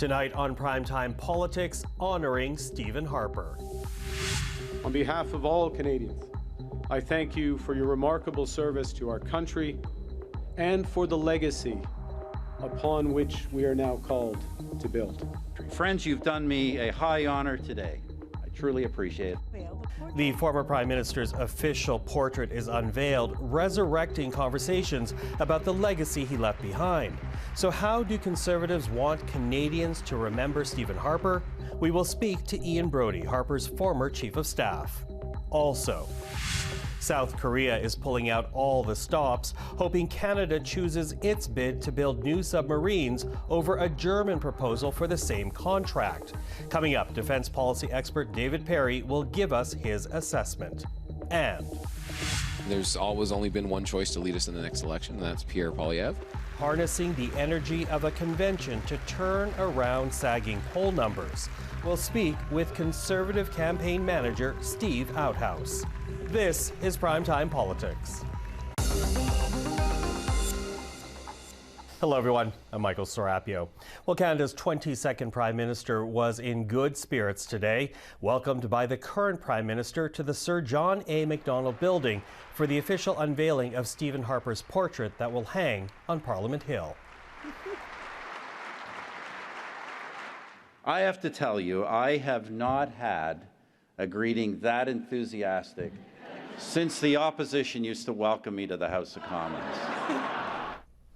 Tonight on PrimeTime Politics, honoring Stephen Harper. On behalf of all Canadians, I thank you for your remarkable service to our country and for the legacy upon which we are now called to build. Friends, you've done me a high honor today. I truly appreciate it. The former Prime Minister's official portrait is unveiled, resurrecting conversations about the legacy he left behind. So how do Conservatives want Canadians to remember Stephen Harper? We will speak to Ian Brodie, Harper's former Chief of Staff. Also, South Korea is pulling out all the stops, hoping Canada chooses its bid to build new submarines over a German proposal for the same contract. Coming up, defense policy expert David Perry will give us his assessment. And there's always only been one choice to lead us in the next election, and that's Pierre Poilievre. Harnessing the energy of a convention to turn around sagging poll numbers. We'll speak with Conservative campaign manager Steve Outhouse. This is PrimeTime Politics. Hello, everyone. I'm Michael Serapio. Well, Canada's 22nd Prime Minister was in good spirits today, welcomed by the current Prime Minister to the Sir John A. Macdonald Building for the official unveiling of Stephen Harper's portrait that will hang on Parliament Hill. I have to tell you, I have not had a greeting that enthusiastic since the opposition used to welcome me to the House of Commons.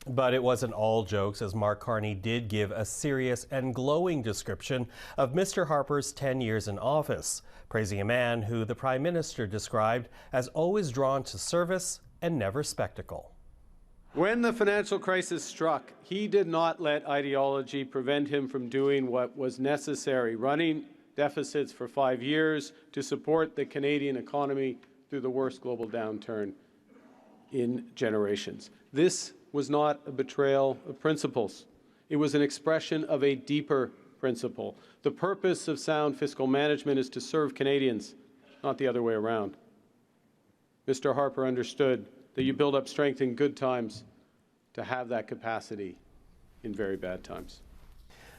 But it wasn't all jokes, as Mark Carney did give a serious and glowing description of Mr. Harper's 10 years in office, praising a man who the Prime Minister described as always drawn to service and never spectacle. When the financial crisis struck, he did not let ideology prevent him from doing what was necessary, running deficits for 5 years to support the Canadian economy through the worst global downturn in generations. This was not a betrayal of principles. It was an expression of a deeper principle. The purpose of sound fiscal management is to serve Canadians, not the other way around. Mr. Harper understood that you build up strength in good times to have that capacity in very bad times.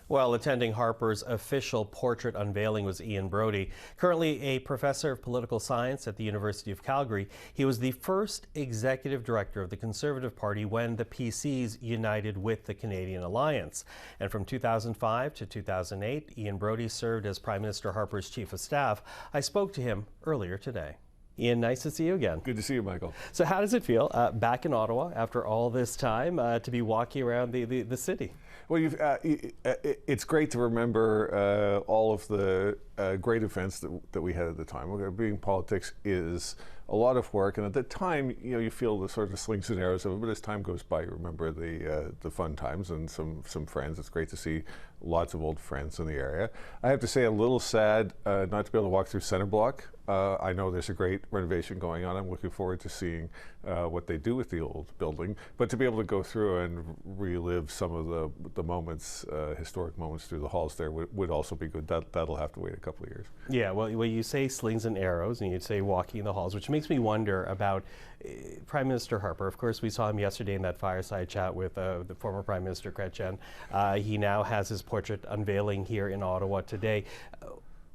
Well, attending Harper's official portrait unveiling was Ian Brodie. Currently a professor of political science at the University of Calgary, he was the first executive director of the Conservative Party when the PCs united with the Canadian Alliance. And from 2005 to 2008, Ian Brodie served as Prime Minister Harper's Chief of Staff. I spoke to him earlier today. Ian, nice to see you again. Good to see you, Michael. So how does it feel back in Ottawa after all this time to be walking around the city? Well, it's great to remember all of the great events that we had at the time. Being politics is a lot of work, and at the time, you feel the sort of slings and arrows of it. But as time goes by, you remember the fun times and some friends. It's great to see lots of old friends in the area. I have to say, a little sad not to be able to walk through Centre Block. I know there's a great renovation going on. I'm looking forward to seeing what they do with the old building. But to be able to go through and relive some of the moments, historic moments through the halls there would also be good. That'll have to wait a couple of years. Yeah, well, you say slings and arrows, and you'd say walking the halls, which makes me wonder about Prime Minister Harper. Of course, we saw him yesterday in that fireside chat with the former Prime Minister Chrétien. He now has his portrait unveiling here in Ottawa today.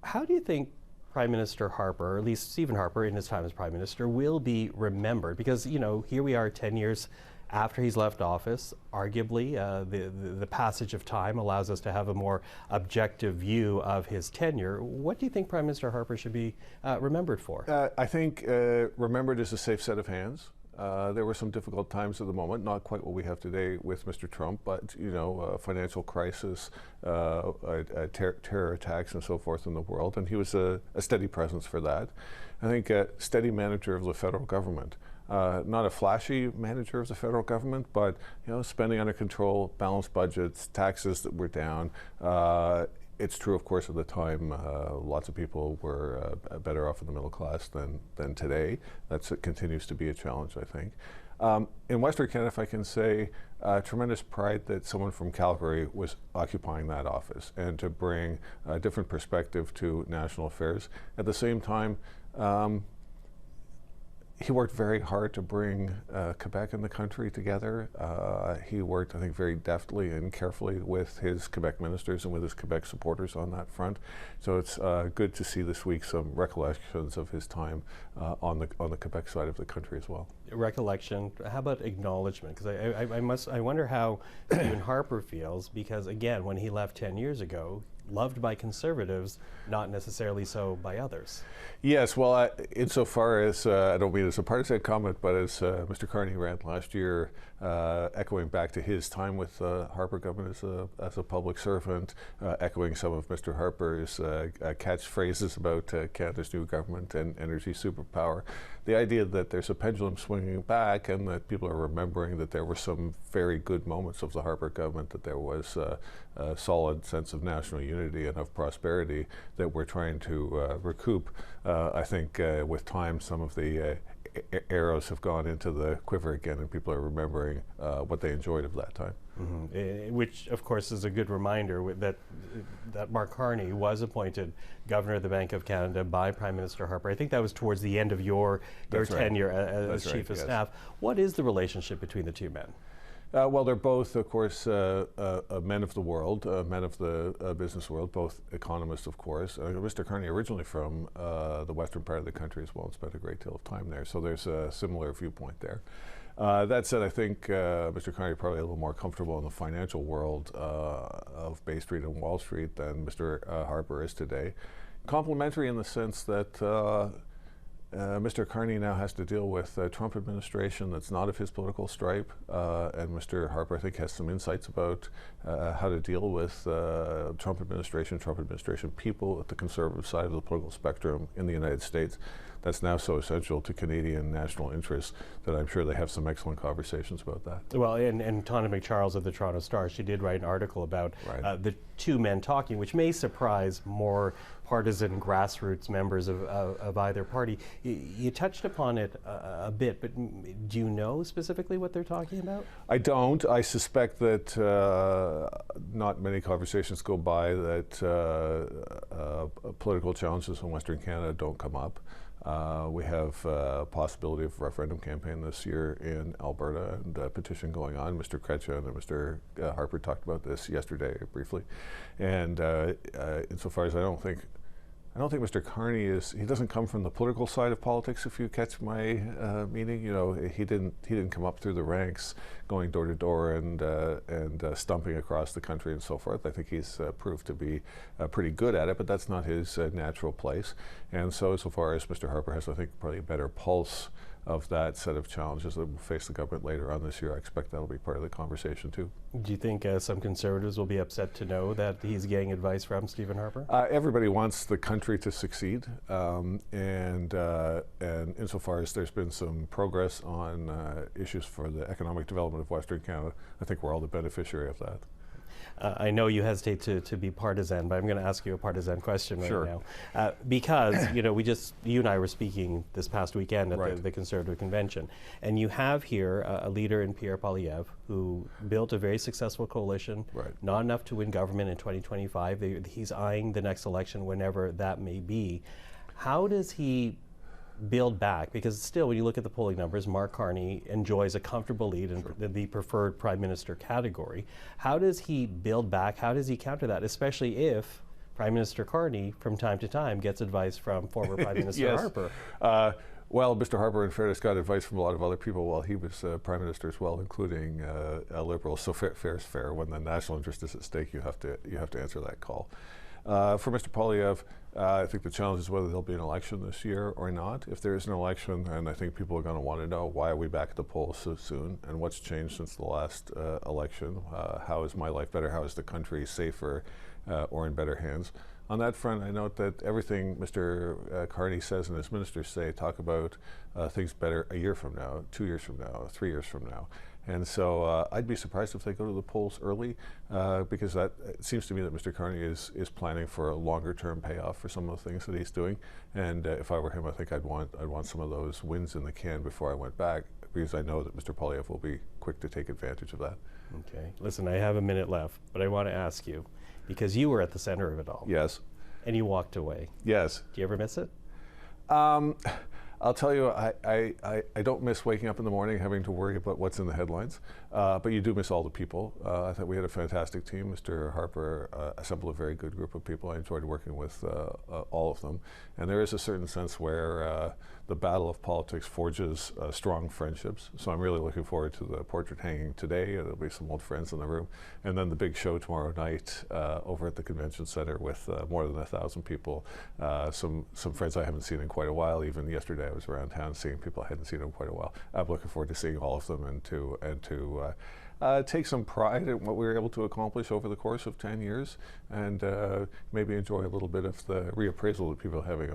How do you think Prime Minister Harper, or at least Stephen Harper in his time as Prime Minister, will be remembered? Because, here we are 10 years after he's left office. Arguably, the passage of time allows us to have a more objective view of his tenure. What do you think Prime Minister Harper should be remembered for? I think remembered as a safe set of hands. There were some difficult times at the moment, not quite what we have today with Mr. Trump, but, financial crisis, terror attacks and so forth in the world, and he was a steady presence for that. I think a steady manager of the federal government. Not a flashy manager of the federal government, but spending under control, balanced budgets, taxes that were down. It's true, of course, at the time, lots of people were better off in the middle class than today. That continues to be a challenge, I think. In Western Canada, if I can say, tremendous pride that someone from Calgary was occupying that office and to bring a different perspective to national affairs. At the same time, he worked very hard to bring Quebec and the country together. He worked, I think, very deftly and carefully with his Quebec ministers and with his Quebec supporters on that front. So it's good to see this week some recollections of his time on the Quebec side of the country as well. Recollection. How about acknowledgement? Because I wonder how Stephen Harper feels, because again, when he left 10 years ago, loved by Conservatives, not necessarily so by others. Yes, well, insofar as, I don't mean as a partisan comment, but as Mr. Carney ran last year, echoing back to his time with Harper government as a public servant, echoing some of Mr. Harper's catchphrases about Canada's new government and energy superpower. The idea that there's a pendulum swinging back and that people are remembering that there were some very good moments of the Harper government, that there was a solid sense of national unity and of prosperity that we're trying to recoup. I think with time some of the arrows have gone into the quiver again and people are remembering what they enjoyed of that time. Mm-hmm. Which, of course, is a good reminder that Mark Carney was appointed Governor of the Bank of Canada by Prime Minister Harper. I think that was towards the end of your tenure as Chief of Staff. What is the relationship between the two men? Well, they're both, of course, men of the world, men of the business world, both economists, of course. Mr. Carney originally from the western part of the country as well and spent a great deal of time there, so there's a similar viewpoint there. That said, I think Mr. Carney is probably a little more comfortable in the financial world of Bay Street and Wall Street than Mr. Harper is today. Complementary in the sense that Mr. Carney now has to deal with a Trump administration that's not of his political stripe, and Mr. Harper, I think, has some insights about how to deal with Trump administration people at the conservative side of the political spectrum in the United States. That's now so essential to Canadian national interests that I'm sure they have some excellent conversations about that. Well, and Tana McCharles of the Toronto Star, she did write an article about the two men talking, which may surprise more partisan grassroots members of either party. You touched upon it a bit, but do you know specifically what they're talking about? I don't. I suspect that not many conversations go by that political challenges in Western Canada don't come up. We have a possibility of a referendum campaign this year in Alberta and a petition going on. Mr. Chrétien and Mr. Harper talked about this yesterday briefly. And insofar as I don't think Mr. Carney he doesn't come from the political side of politics, if you catch my meaning. You know, he didn't come up through the ranks going door to door and stumping across the country and so forth. I think he's proved to be pretty good at it, but that's not his natural place. And so far as Mr. Harper has, I think, probably a better pulse of that set of challenges that will face the government later on this year. I expect that'll be part of the conversation too. Do you think some Conservatives will be upset to know that he's getting advice from Stephen Harper? Everybody wants the country to succeed, and insofar as there's been some progress on issues for the economic development of Western Canada, I think we're all the beneficiary of that. I know you hesitate to be partisan, but I'm going to ask you a partisan question right now. Because, you and I were speaking this past weekend at the Conservative Convention, and you have here a leader in Pierre Poilievre who built a very successful coalition, not enough to win government in 2025. He's eyeing the next election whenever that may be. How does he build back? Because still, when you look at the polling numbers, Mark Carney enjoys a comfortable lead in the preferred prime minister category. How does he build back? How does he counter that, especially if Prime Minister Carney, from time to time, gets advice from former Prime Minister Harper? Well, Mr. Harper, in fairness, got advice from a lot of other people while he was Prime Minister as well, including a Liberal. So fair is fair. When the national interest is at stake, you have to answer that call. For Mr. Poilievre, I think the challenge is whether there'll be an election this year or not. If there is an election, and I think people are going to want to know, why are we back at the polls so soon, and what's changed since the last election? How is my life better? How is the country safer or in better hands? On that front, I note that everything Mr. Carney says and his ministers say talk about things better a year from now, 2 years from now, 3 years from now. And so I'd be surprised if they go to the polls early, because it seems to me that Mr. Carney is planning for a longer-term payoff for some of the things that he's doing. And if I were him, I think I'd want some of those wins in the can before I went back, because I know that Mr. Poilievre will be quick to take advantage of that. Okay. Listen, I have a minute left, but I want to ask you, because you were at the center of it all. Yes. And you walked away. Yes. Do you ever miss it? I'll tell you, I don't miss waking up in the morning having to worry about what's in the headlines, but you do miss all the people. I thought we had a fantastic team. Mr. Harper assembled a very good group of people. I enjoyed working with all of them. And there is a certain sense where the battle of politics forges strong friendships. So I'm really looking forward to the portrait hanging today. There'll be some old friends in the room. And then the big show tomorrow night over at the Convention Center with more than 1,000 people. Some friends I haven't seen in quite a while. Even yesterday I was around town seeing people I hadn't seen in quite a while. I'm looking forward to seeing all of them and to take some pride in what we were able to accomplish over the course of 10 years, and maybe enjoy a little bit of the reappraisal that people are having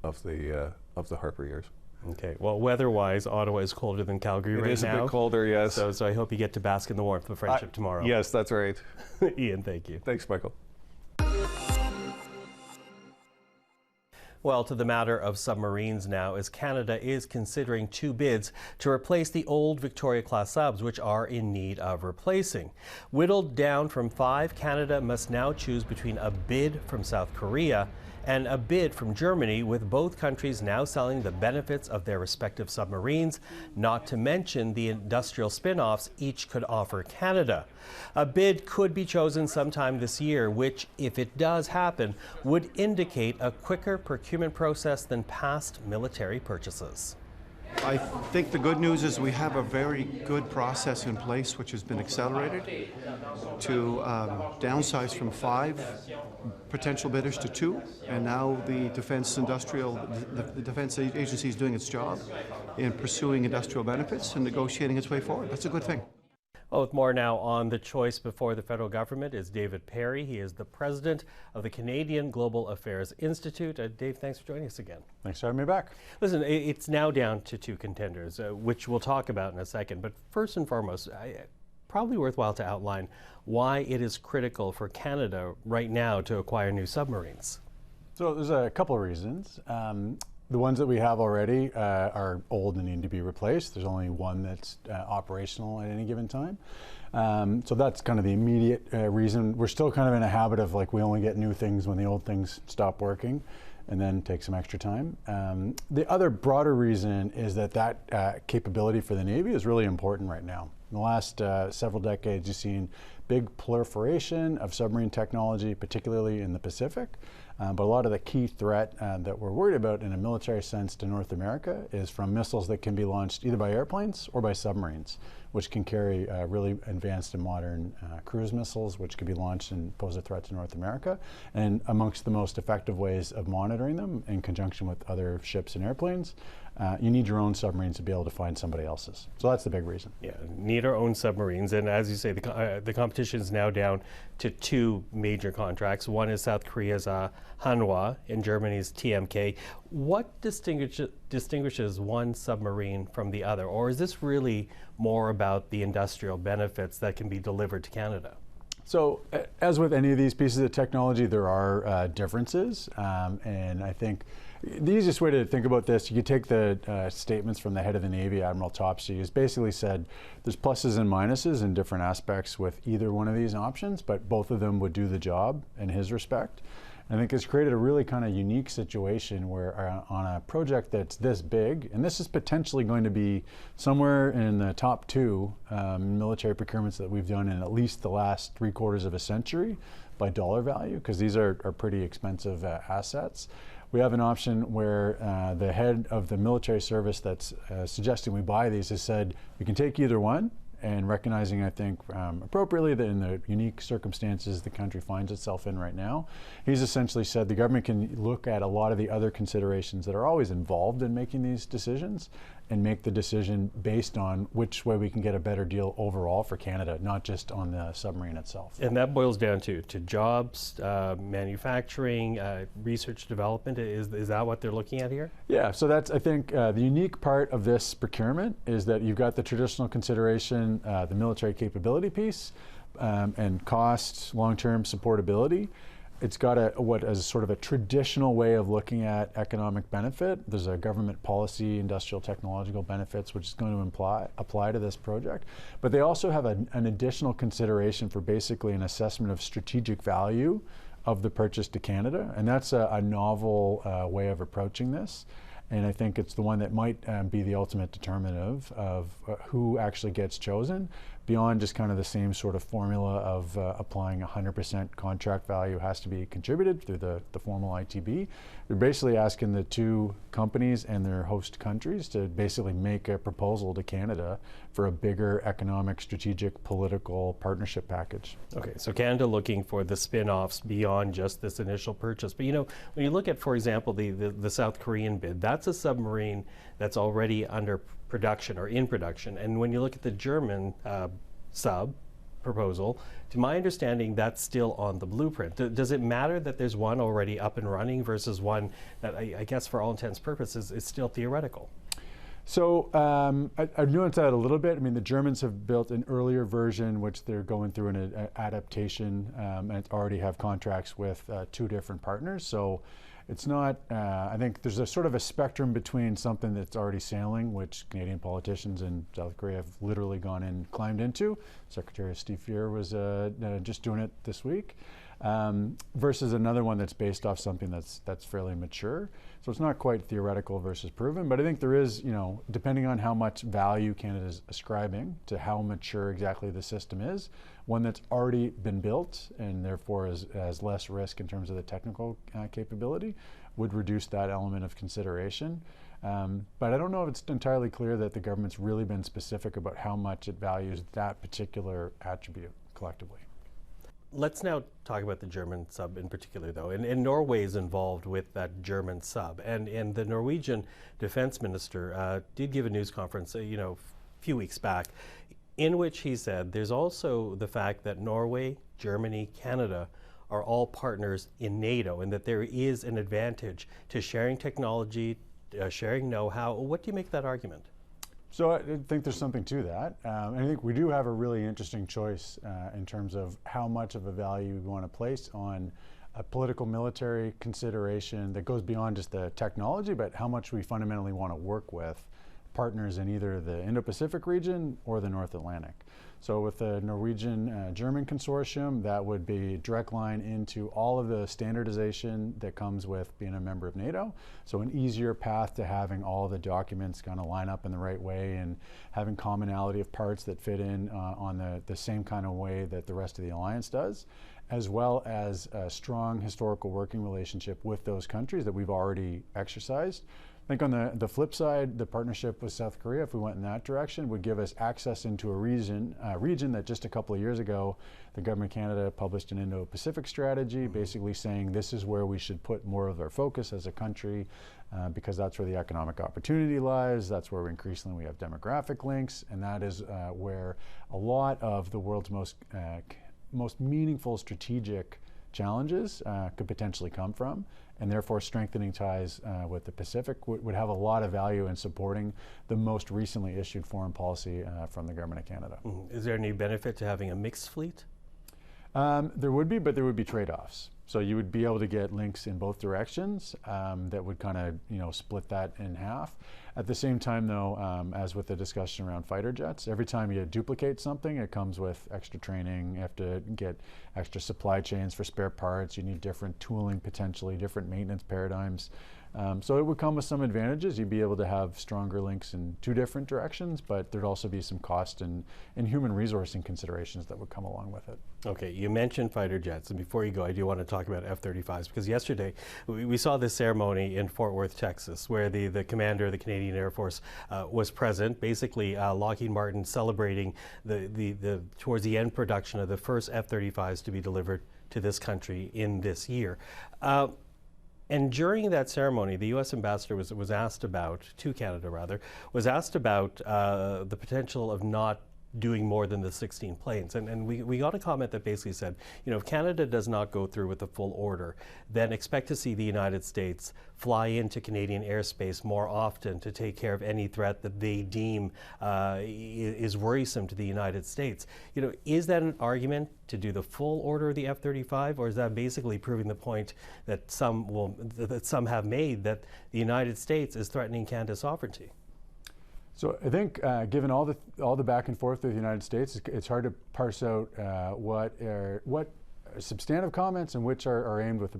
of the Harper years. Okay. Well, weather-wise, Ottawa is colder than Calgary right now. It is a bit colder, yes. So I hope you get to bask in the warmth of friendship tomorrow. Yes, that's right. Ian, thank you. Thanks, Michael. Well, to the matter of submarines now, as Canada is considering 2 bids to replace the old Victoria-class subs, which are in need of replacing. Whittled down from 5, Canada must now choose between a bid from South Korea and a bid from Germany, with both countries now selling the benefits of their respective submarines, not to mention the industrial spin-offs each could offer Canada. A bid could be chosen sometime this year, which, if it does happen, would indicate a quicker procurement process than past military purchases. I think the good news is we have a very good process in place which has been accelerated to downsize from 5 potential bidders to 2, and now the defense agency is doing its job in pursuing industrial benefits and negotiating its way forward. That's a good thing. Well, with more now on the choice before the federal government is David Perry. He is the president of the Canadian Global Affairs Institute. Dave, thanks for joining us again. Thanks for having me back. Listen, it's now down to 2 contenders, which we'll talk about in a second. But first and foremost, probably worthwhile to outline why it is critical for Canada right now to acquire new submarines. So there's a couple of reasons. The ones that we have already are old and need to be replaced. There's only one that's operational at any given time. So that's kind of the immediate reason. We're still kind of in a habit of we only get new things when the old things stop working, and then take some extra time. The other broader reason is that capability for the Navy is really important right now. In the last several decades, you've seen big proliferation of submarine technology, particularly in the Pacific. But a lot of the key threat that we're worried about in a military sense to North America is from missiles that can be launched either by airplanes or by submarines, which can carry really advanced and modern cruise missiles, which can be launched and pose a threat to North America. And amongst the most effective ways of monitoring them, in conjunction with other ships and airplanes, you need your own submarines to be able to find somebody else's. So that's the big reason. Yeah, need our own submarines. And as you say, the competition is now down to 2 major contracts. One is South Korea's Hanwha and Germany's TMK. What distinguishes one submarine from the other? Or is this really more about the industrial benefits that can be delivered to Canada? So as with any of these pieces of technology, there are differences. And I think the easiest way to think about this, you could take the statements from the head of the Navy, Admiral Topsy, who's basically said there's pluses and minuses in different aspects with either one of these options, but both of them would do the job in his respect. I think it's created a really kind of unique situation where on a project that's this big, and this is potentially going to be somewhere in the top 2 military procurements that we've done in at least the last 3/4 of a century by dollar value, because these are pretty expensive assets. We have an option where the head of the military service that's suggesting we buy these has said we can take either one, and recognizing, I think, appropriately that in the unique circumstances the country finds itself in right now, he's essentially said the government can look at a lot of the other considerations that are always involved in making these decisions and make the decision based on which way we can get a better deal overall for Canada, not just on the submarine itself. And that boils down to jobs, manufacturing, research development. Is that what they're looking at here? Yeah, so that's, I think, the unique part of this procurement is that you've got the traditional consideration, the military capability piece, and cost, long-term supportability. It's got as sort of a traditional way of looking at economic benefit. There's a government policy, industrial technological benefits, which is going to apply to this project. But they also have an additional consideration for basically an assessment of strategic value of the purchase to Canada. And that's a novel way of approaching this. And I think it's the one that might be the ultimate determinative of who actually gets chosen, beyond just kind of the same sort of formula of applying 100% contract value has to be contributed through the formal ITB. They're basically asking the two companies and their host countries to basically make a proposal to Canada for a bigger economic, strategic, political partnership package. Okay, so Canada looking for the spin-offs beyond just this initial purchase. But you know, when you look at, for example, the South Korean bid, that's a submarine that's already under production or in production. And when you look at the German sub proposal, to my understanding, that's still on the blueprint. Does it matter that there's one already up and running versus one that I guess for all intents and purposes is still theoretical? So I've nuanced that a little bit. I mean, the Germans have built an earlier version, which they're going through an adaptation, and already have contracts with two different partners. So it's not, I think there's a sort of a spectrum between something that's already sailing, which Canadian politicians in South Korea have literally gone and climbed into. Secretary Steve Outhouse was just doing it this week, versus another one that's based off something that's fairly mature. So it's not quite theoretical versus proven, but I think there is, you know, depending on how much value Canada's ascribing to how mature exactly the system is, one that's already been built and therefore has less risk in terms of the technical capability would reduce that element of consideration. But I don't know if it's entirely clear that the government's really been specific about how much it values that particular attribute collectively. Let's now talk about the German sub in particular, though. And Norway is involved with that German sub. And the Norwegian defense minister did give a news conference, a few weeks back, in which he said there's also the fact that Norway, Germany, Canada are all partners in NATO, and that there is an advantage to sharing technology, sharing know-how. What do you make of that argument? So I think there's something to that. And I think we do have a really interesting choice in terms of how much of a value we want to place on a political military consideration that goes beyond just the technology, but how much we fundamentally want to work with partners in either the Indo-Pacific region or the North Atlantic. So with the Norwegian-German consortium, that would be a direct line into all of the standardization that comes with being a member of NATO. So an easier path to having all the documents kind of line up in the right way and having commonality of parts that fit in on the same kind of way that the rest of the alliance does, as well as a strong historical working relationship with those countries that we've already exercised. I think on the flip side, the partnership with South Korea, if we went in that direction, would give us access into a region that just a couple of years ago, the government of Canada published an Indo-Pacific strategy, basically saying this is where we should put more of our focus as a country, because that's where the economic opportunity lies, that's where increasingly we have demographic links, and that is where a lot of the world's most meaningful strategic challenges could potentially come from. And therefore strengthening ties with the Pacific would have a lot of value in supporting the most recently issued foreign policy from the government of Canada. Is there any benefit to having a mixed fleet? There would be, but there would be trade-offs. So you would be able to get links in both directions that would kind of split that in half. At the same time, though, as with the discussion around fighter jets, every time you duplicate something, it comes with extra training. You have to get extra supply chains for spare parts. You need different tooling, potentially different maintenance paradigms. So it would come with some advantages. You'd be able to have stronger links in two different directions, but there'd also be some cost and human resourcing considerations that would come along with it. Okay, you mentioned fighter jets, and before you go, I do want to talk about F-35s, because yesterday we saw this ceremony in Fort Worth, Texas, where the commander of the Canadian Air Force was present, basically Lockheed Martin celebrating towards the end production of the first F-35s to be delivered to this country in this year. And during that ceremony, the U.S. ambassador was asked about, to Canada rather, was asked about the potential of not doing more than the 16 planes. And we got a comment that basically said, if Canada does not go through with the full order, then expect to see the United States fly into Canadian airspace more often to take care of any threat that they deem is worrisome to the United States. Is that an argument to do the full order of the F-35, or is that basically proving the point that some have made that the United States is threatening Canada's sovereignty? So I think, given all the back and forth with the United States, it's hard to parse out what are substantive comments and which are aimed with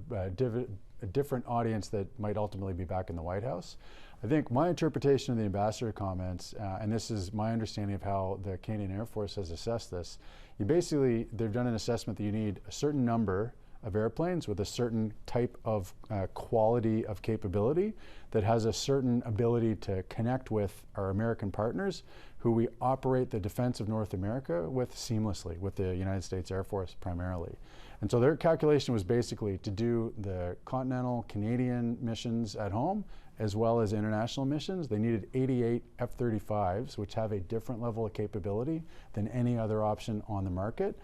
a different audience that might ultimately be back in the White House. I think my interpretation of the ambassador comments, and this is my understanding of how the Canadian Air Force has assessed this, they've done an assessment that you need a certain number of airplanes with a certain type of quality of capability that has a certain ability to connect with our American partners who we operate the defense of North America with seamlessly, with the United States Air Force primarily. And so their calculation was basically to do the continental Canadian missions at home as well as international missions. They needed 88 F-35s, which have a different level of capability than any other option on the market,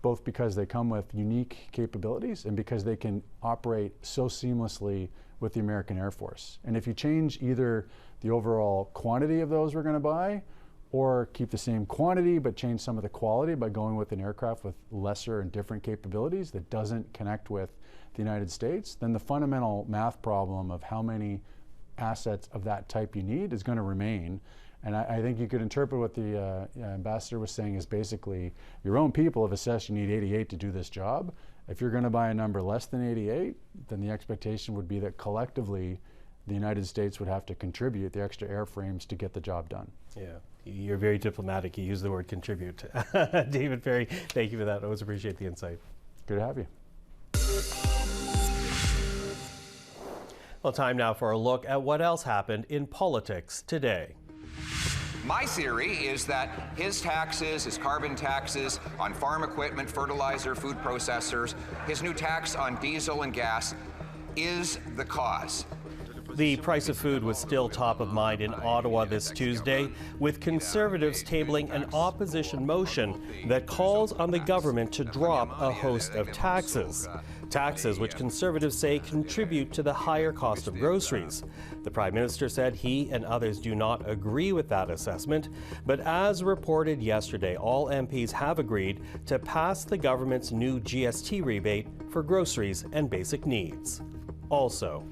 both because they come with unique capabilities and because they can operate so seamlessly with the American Air Force. And if you change either the overall quantity of those we're going to buy or keep the same quantity but change some of the quality by going with an aircraft with lesser and different capabilities that doesn't connect with the United States, then the fundamental math problem of how many assets of that type you need is going to remain. And I think you could interpret what the ambassador was saying is basically your own people have assessed you need 88 to do this job. If you're going to buy a number less than 88, then the expectation would be that collectively the United States would have to contribute the extra airframes to get the job done. Yeah, you're very diplomatic. You use the word contribute. David Perry, thank you for that. I always appreciate the insight. Good to have you. Well, time now for a look at what else happened in politics today. My theory is that his taxes, his carbon taxes on farm equipment, fertilizer, food processors, his new tax on diesel and gas is the cause. The price of food was still top of mind in Ottawa this Tuesday, with Conservatives tabling an opposition motion that calls on the government to drop a host of taxes. Taxes which Conservatives say contribute to the higher cost of groceries. The Prime Minister said he and others do not agree with that assessment, but as reported yesterday, all MPs have agreed to pass the government's new GST rebate for groceries and basic needs. Also,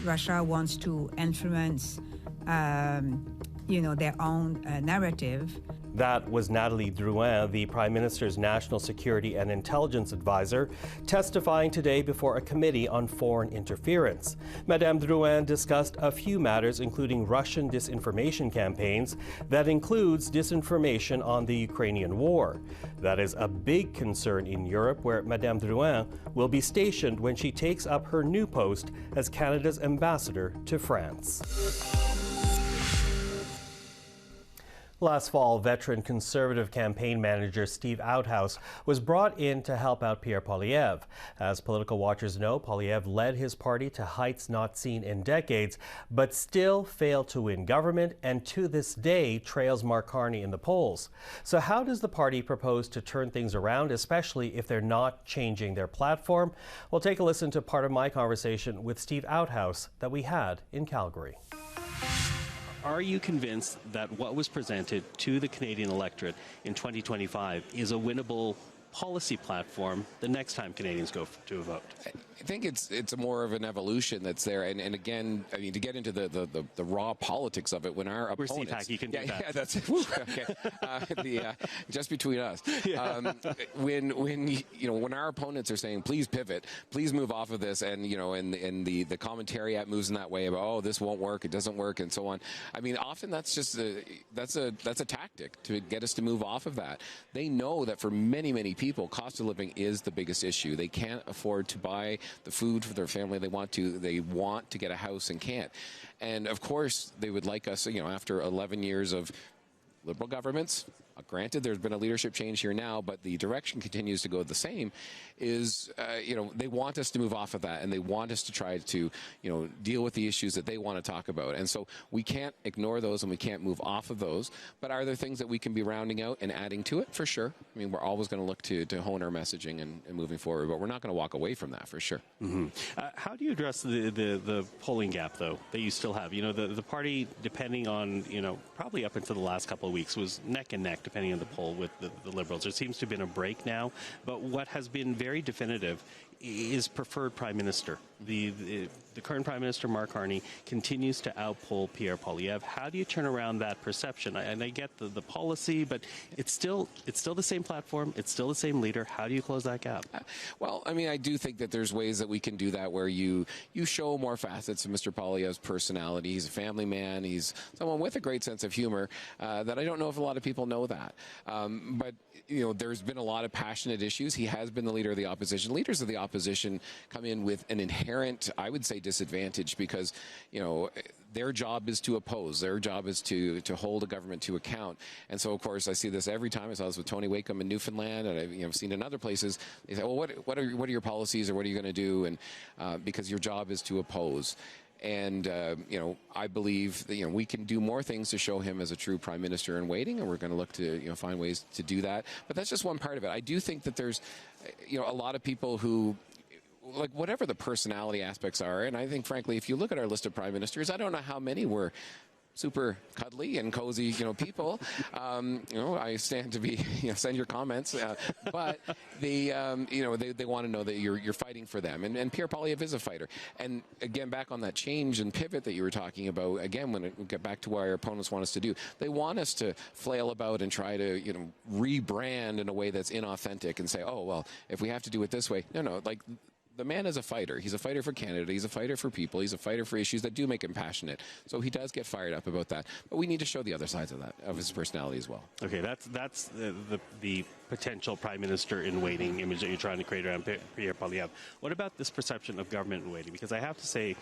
Russia wants to influence, their own narrative. That was Nathalie Drouin, the Prime Minister's National Security and Intelligence Advisor, testifying today before a committee on foreign interference. Madame Drouin discussed a few matters, including Russian disinformation campaigns, that includes disinformation on the Ukrainian war. That is a big concern in Europe, where Madame Drouin will be stationed when she takes up her new post as Canada's ambassador to France. Last fall, veteran Conservative campaign manager Steve Outhouse was brought in to help out Pierre Poilievre. As political watchers know, Poilievre led his party to heights not seen in decades, but still failed to win government and to this day trails Mark Carney in the polls. So how does the party propose to turn things around, especially if they're not changing their platform? We'll take a listen to part of my conversation with Steve Outhouse that we had in Calgary. Are you convinced that what was presented to the Canadian electorate in 2025 is a winnable policy platform the next time Canadians go to a vote? I think it's a more of an evolution that's there, and again, I mean, to get into the raw politics of it, when our opponents, we're CPAC, you can do that. Yeah, that's okay. Just between us. Yeah. When our opponents are saying, please pivot, please move off of this, and and the commentary moves in that way about, oh, this won't work, it doesn't work, and so on. I mean, often that's just that's a tactic to get us to move off of that. They know that for many people, cost of living is the biggest issue. They can't afford to buy the food for their family they want to get a house and can't. And of course, they would like us, after 11 years of Liberal governments, granted there's been a leadership change here now, but the direction continues to go the same, is, they want us to move off of that, and they want us to try to, deal with the issues that they want to talk about. And so we can't ignore those and we can't move off of those. But are there things that we can be rounding out and adding to it? For sure. I mean, we're always going to look to hone our messaging and moving forward, but we're not going to walk away from that, for sure. Mm-hmm. How do you address the polling gap, though, that you still have? The party, depending on, probably up until the last couple of weeks, was neck and neck, depending on the poll, with the Liberals. There seems to have been a break now, but what has been very definitive is preferred Prime Minister. the current Prime Minister Mark Carney continues to outpoll Pierre Poilievre. How do you turn around that perception? And I get the policy, but it's still the same platform. It's still the same leader. How do you close that gap? Well, I mean, I do think that there's ways that we can do that where you show more facets of Mr. Poilievre's personality. He's a family man. He's someone with a great sense of humor that I don't know if a lot of people know that. But, you know, there's been a lot of passionate issues. He has been the leader of the opposition. Leaders of the opposition come in with an inherent, I would say, disadvantage because, you know, their job is to oppose. Their job is to hold a government to account. And so, of course, I see this every time. I saw this with Tony Wakeham in Newfoundland, and I've seen in other places. They say, well, what are your policies, or what are you going to do? And because your job is to oppose. And, you know, I believe that, you know, we can do more things to show him as a true prime minister in waiting, and we're going to look to, you know, find ways to do that. But that's just one part of it. I do think that there's, you know, a lot of people who, like, whatever the personality aspects are, and I think, frankly, if you look at our list of prime ministers, I don't know how many were super cuddly and cozy, you know, people. You know, I stand to be, you know, send your comments, but you know, they want to know that you're fighting for them. And Pierre Poilievre is a fighter. And again, back on that change and pivot that you were talking about, again, when we get back to what our opponents want us to do, they want us to flail about and try to, you know, rebrand in a way that's inauthentic and say, oh, well, if we have to do it this way. No, like, the man is a fighter. He's a fighter for Canada. He's a fighter for people. He's a fighter for issues that do make him passionate. So he does get fired up about that. But we need to show the other sides of that, of his personality as well. Okay, that's the potential prime minister in waiting image that you're trying to create around Pierre Poilievre. What about this perception of government in waiting? Because I have to say,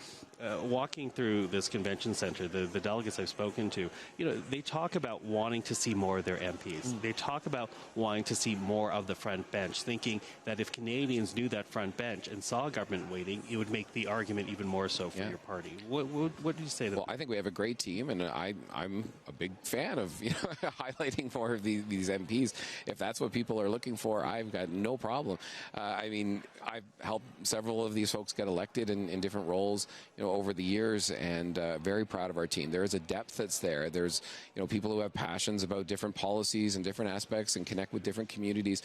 walking through this convention center, the delegates I've spoken to, you know, they talk about wanting to see more of their MPs. They talk about wanting to see more of the front bench, thinking that if Canadians knew that front bench and saw government waiting, it would make the argument even more so for your party. What do you say to that? Well, I think we have a great team, and I'm a big fan of, you know, highlighting more of these MPs. If that's what people are looking for, I've got no problem. I mean, I've helped several of these folks get elected in different roles, you know, over the years, and very proud of our team. There is a depth that's there. There's, you know, people who have passions about different policies and different aspects and connect with different communities.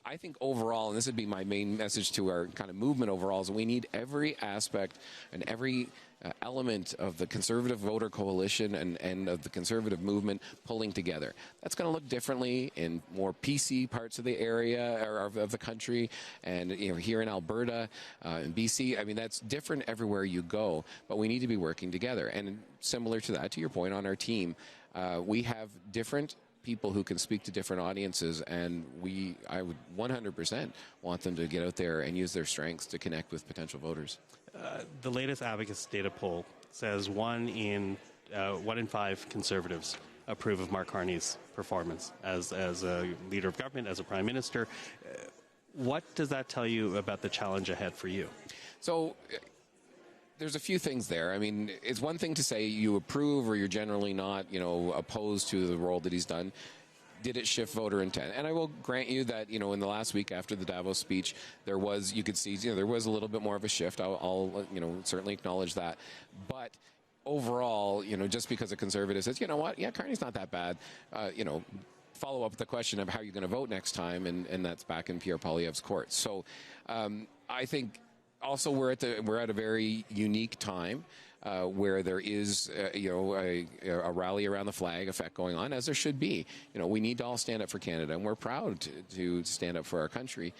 I think overall, and this would be my main message to our kind of movement overall, is we need every aspect and every element of the Conservative voter coalition and of the Conservative movement pulling together. That's going to look differently in more PC parts of the area or of the country, and, you know, here in Alberta, in BC. I mean, that's different everywhere you go, but we need to be working together. And similar to that, to your point on our team, we have different people who can speak to different audiences, and I would 100% want them to get out there and use their strengths to connect with potential voters. The latest Abacus data poll says 1 in 5 Conservatives approve of Mark Carney's performance as a leader of government, as a prime minister. What does that tell you about the challenge ahead for you? So, there's a few things there. I mean, it's one thing to say you approve or you're generally not, you know, opposed to the role that he's done. Did it shift voter intent? And I will grant you that, you know, in the last week after the Davos speech, you could see, you know, there was a little bit more of a shift. I'll you know, certainly acknowledge that. But overall, you know, just because a Conservative says, you know what, yeah, Carney's not that bad, you know, follow up with the question of how you're going to vote next time, and that's back in Pierre Poilievre's court. So I think also we're at a very unique time where there is you know, a rally around the flag effect going on, as there should be. You know, we need to all stand up for Canada, and we're proud to stand up for our country.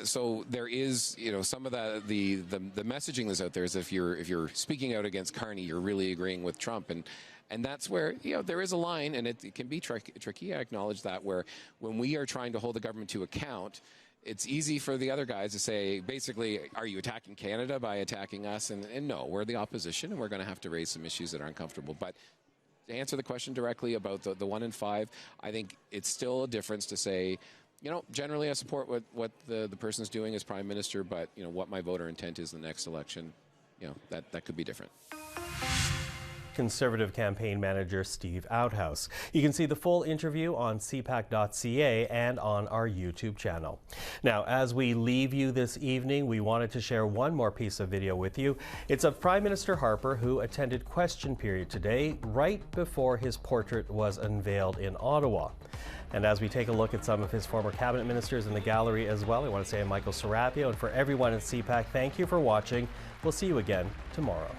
So there is, you know, some of the messaging that's out there is if you're speaking out against Carney, you're really agreeing with Trump, and that's where, you know, there is a line, and it can be tricky. I acknowledge that, where when we are trying to hold the government to account, it's easy for the other guys to say, basically, are you attacking Canada by attacking us? And no, we're the opposition, and we're going to have to raise some issues that are uncomfortable. But to answer the question directly about the 1 in 5, I think it's still a difference to say, you know, generally I support what the person's doing as prime minister, but, you know, what my voter intent is in the next election, you know, that could be different. Conservative campaign manager Steve Outhouse. You can see the full interview on cpac.ca and on our YouTube channel. Now, as we leave you this evening, we wanted to share one more piece of video with you. It's of Prime Minister Harper, who attended question period today, right before his portrait was unveiled in Ottawa. And as we take a look at some of his former cabinet ministers in the gallery as well, I want to say Michael Serapio, and for everyone at CPAC, thank you for watching. We'll see you again tomorrow.